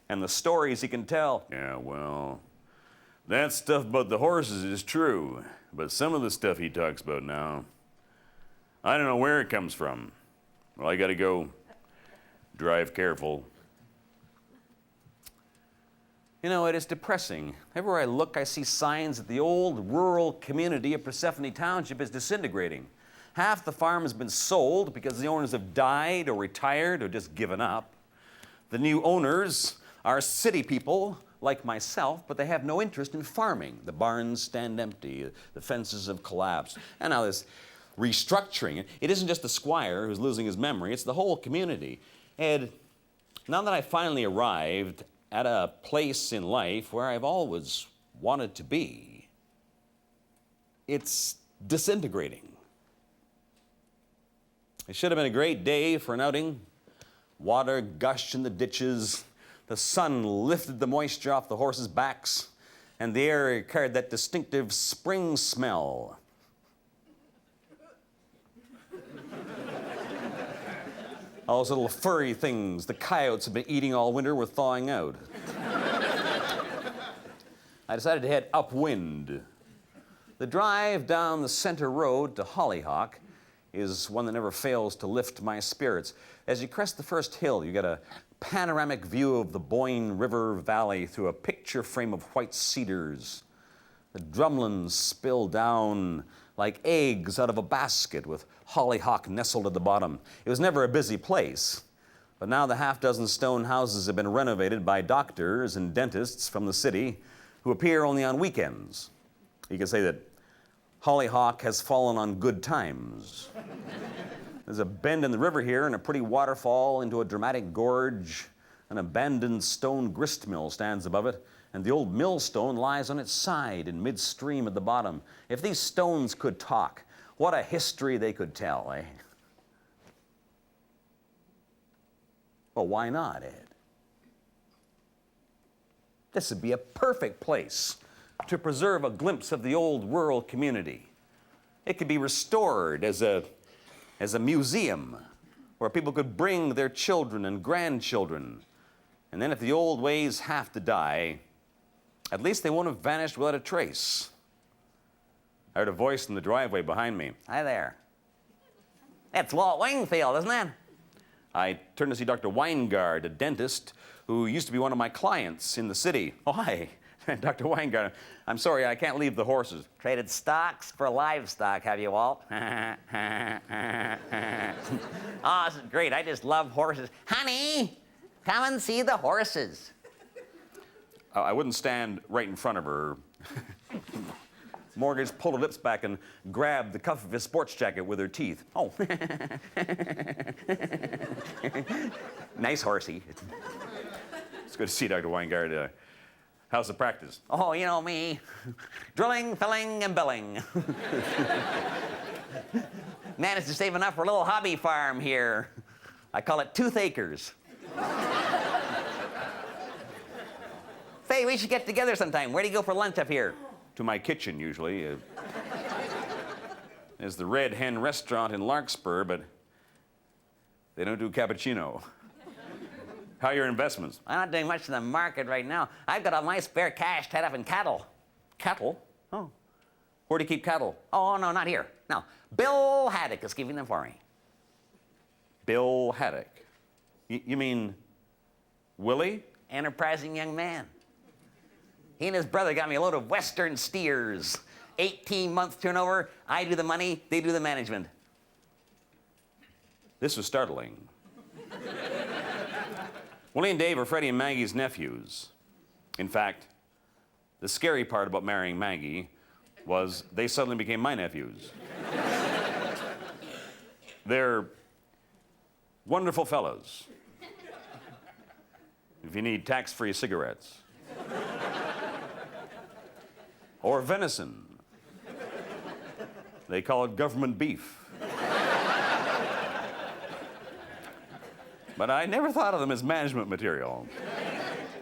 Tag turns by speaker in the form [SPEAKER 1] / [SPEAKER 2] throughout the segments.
[SPEAKER 1] and the stories he can tell. Yeah, well, that stuff about the horses is true, but some of the stuff he talks about now, I don't know where it comes from. Well, I gotta go. Drive careful. You know, it is depressing. Everywhere I look, I see signs that the old rural community of Persephone Township is disintegrating. Half the farm has been sold because the owners have died or retired or just given up. The new owners are city people like myself, but they have no interest in farming. The barns stand empty, the fences have collapsed, and now this restructuring. It isn't just the squire who's losing his memory, it's the whole community. Ed, now that I finally arrived at a place in life where I've always wanted to be, it's disintegrating. It should have been a great day for an outing. Water gushed in the ditches, the sun lifted the moisture off the horses' backs, and the air carried that distinctive spring smell. All those little furry things the coyotes have been eating all winter were thawing out. I decided to head upwind. The drive down the center road to Hollyhock is one that never fails to lift my spirits. As you crest the first hill, you get a panoramic view of the Boyne River Valley through a picture frame of white cedars. The drumlins spill down like eggs out of a basket with hollyhock nestled at the bottom. It was never a busy place, but now the half-dozen stone houses have been renovated by doctors and dentists from the city who appear only on weekends. You can say that Hollyhock has fallen on good times. There's a bend in the river here and a pretty waterfall into a dramatic gorge. An abandoned stone grist mill stands above it, and the old millstone lies on its side in midstream at the bottom. If these stones could talk, what a history they could tell, eh? Well, why not, Ed? This would be a perfect place to preserve a glimpse of the old rural community. It could be restored as a museum where people could bring their children and grandchildren. And then if the old ways have to die, at least they won't have vanished without a trace. I heard a voice in the driveway behind me. Hi there. It's Walt Wingfield, isn't it? I turned to see Dr. Weingard, a dentist who used to be one of my clients in the city. Oh, hi, Dr. Weingard. I'm sorry, I can't leave the horses. Traded stocks for livestock, have you, Walt? Oh, this is great. I just love horses. Honey, come and see the horses. I wouldn't stand right in front of her. Mortgage pulled her lips back and grabbed the cuff of his sports jacket with her teeth. Oh. Nice horsey. It's good to see you, Dr. Weingard. How's the practice? Oh, you know me. Drilling, filling, and billing. Managed to save enough for a little hobby farm here. I call it Tooth Acres. Say, we should get together sometime. Where do you go for lunch up here? To my kitchen, usually. There's the Red Hen restaurant in Larkspur, but they don't do cappuccino. How are your investments? I'm not doing much in the market right now. I've got all my spare cash tied up in cattle. Cattle? Oh. Where do you keep cattle? Oh, no, not here. No. Bill Haddock is keeping them for me. Bill Haddock? You mean Willie? Enterprising young man. He and his brother got me a load of Western steers. 18-month turnover. I do the money, they do the management. This was startling. Willie and Dave are Freddie and Maggie's nephews. In fact, the scary part about marrying Maggie was they suddenly became my nephews. They're wonderful fellows. If you need tax-free cigarettes. Or venison. They call it government beef. But I never thought of them as management material.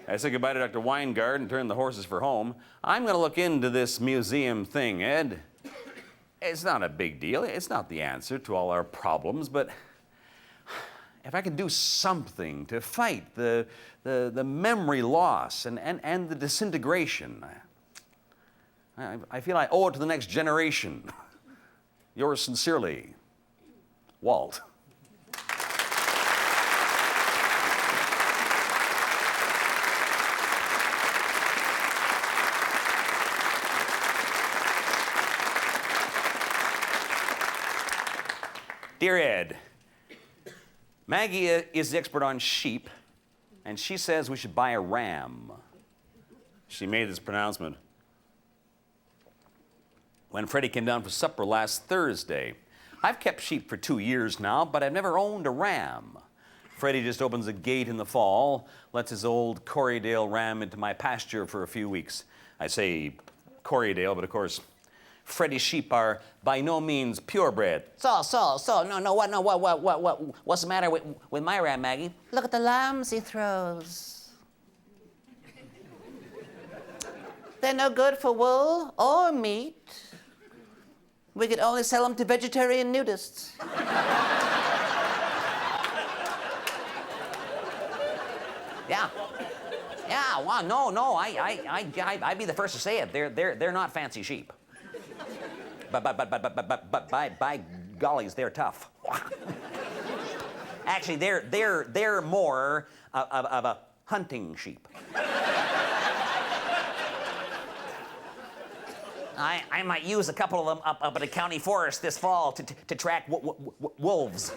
[SPEAKER 1] I said goodbye to Dr. Weingard and turned the horses for home. I'm going to look into this museum thing, Ed. It's not a big deal. It's not the answer to all our problems, but if I could do something to fight the memory loss and the disintegration, I feel I owe it to the next generation. Yours sincerely, Walt. Dear Ed, Maggie is the expert on sheep, and she says we should buy a ram. She made this pronouncement when Freddie came down for supper last Thursday. I've kept sheep for 2 years now, but I've never owned a ram. Freddie just opens a gate in the fall, lets his old Corriedale ram into my pasture for a few weeks. I say Corriedale, but of course, Freddie's sheep are by no means purebred.
[SPEAKER 2] What's the matter with my ram, Maggie? Look at the lambs he throws. They're no good for wool or meat. We could only sell them to vegetarian nudists. Yeah. Yeah, well, no, I'd be the first to say it. They're not fancy sheep. But by gollies, they're tough. Actually, they're more of a hunting sheep. I might use a couple of them up at the county forest this fall to track wolves.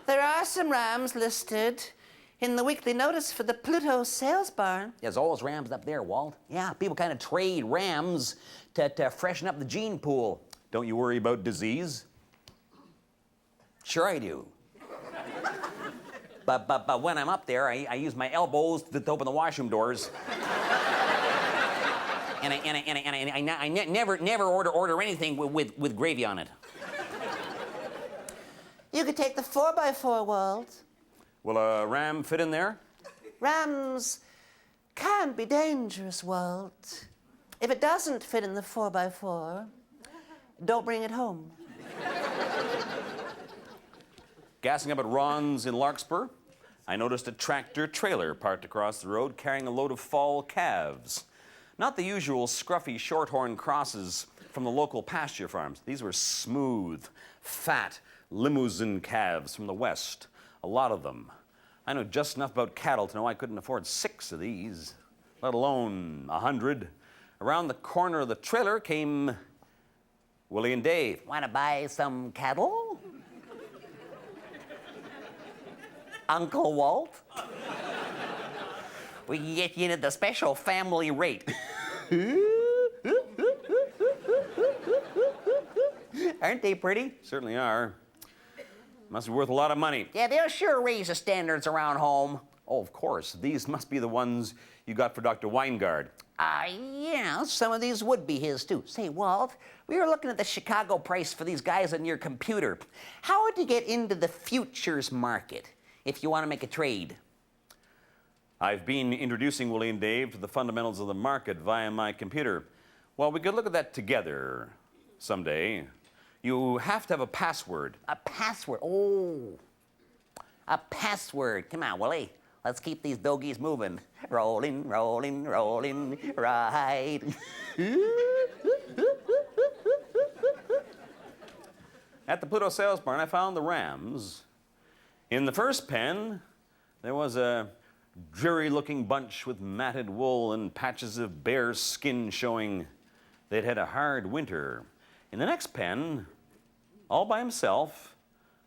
[SPEAKER 2] There are some rams listed in the weekly notice for the Pluto sales barn.
[SPEAKER 1] There's always rams up there, Walt.
[SPEAKER 2] Yeah, people kind of trade rams to freshen up the gene pool.
[SPEAKER 1] Don't you worry about disease?
[SPEAKER 2] Sure I do. But when I'm up there, I use my elbows to open the washroom doors. And I never order anything with gravy on it. You could take the 4x4, Walt.
[SPEAKER 1] Will a ram fit in there?
[SPEAKER 2] Rams can be dangerous, Walt. If it doesn't fit in the 4x4, don't bring it home.
[SPEAKER 1] Gassing up at Ron's in Larkspur, I noticed a tractor-trailer parked across the road carrying a load of fall calves. Not the usual scruffy shorthorn crosses from the local pasture farms. These were smooth, fat Limousin calves from the west. A lot of them. I know just enough about cattle to know I couldn't afford 6 of these, let alone 100. Around the corner of the trailer came Willie and Dave.
[SPEAKER 2] Want to buy some cattle? Uncle Walt? We can get you into the special family rate. Aren't they pretty?
[SPEAKER 1] Certainly are. Must be worth a lot of money.
[SPEAKER 2] Yeah, they'll sure raise the standards around home.
[SPEAKER 1] Oh, of course. These must be the ones you got for Dr. Weingard.
[SPEAKER 2] Yeah, some of these would be his, too. Say, Walt, we were looking at the Chicago price for these guys on your computer. How would you get into the futures market if you want to make a trade?
[SPEAKER 1] I've been introducing Willie and Dave to the fundamentals of the market via my computer. Well, we could look at that together someday. You have to have a password.
[SPEAKER 2] A password? Oh, a password. Come on, Willie. Let's keep these dogies moving. Rolling, rolling, rolling, right.
[SPEAKER 1] At the Pluto sales barn, I found the rams. In the first pen, there was a dreary-looking bunch with matted wool and patches of bare skin showing they'd had a hard winter. In the next pen, all by himself,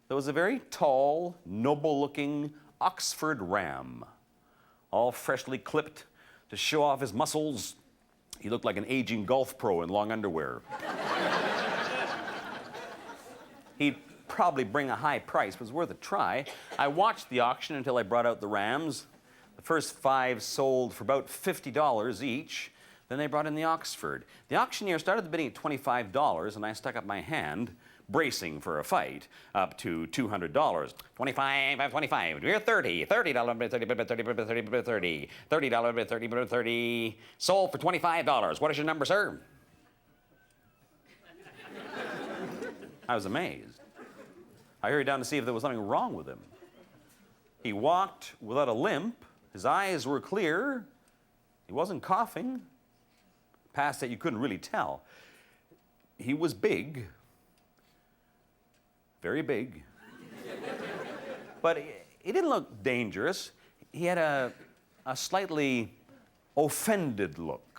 [SPEAKER 1] there was a very tall, noble-looking Oxford ram, all freshly clipped to show off his muscles. He looked like an aging golf pro in long underwear. He'd probably bring a high price, but it was worth a try. I watched the auction until I brought out the rams. The first 5 sold for about $50 each. Then they brought in the Oxford. The auctioneer started the bidding at $25, and I stuck up my hand, bracing for a fight, up to $200. 25, 25, you're 30, $30 bid, 30 bid, 30 bid, 30 bid, 30, $30 bid, 30 bid, 30, sold for $25. What is your number, sir? I was amazed. I hurried down to see if there was something wrong with him. He walked without a limp. His eyes were clear. He wasn't coughing. Past that, you couldn't really tell. He was big. Very big. But he didn't look dangerous. He had a slightly offended look.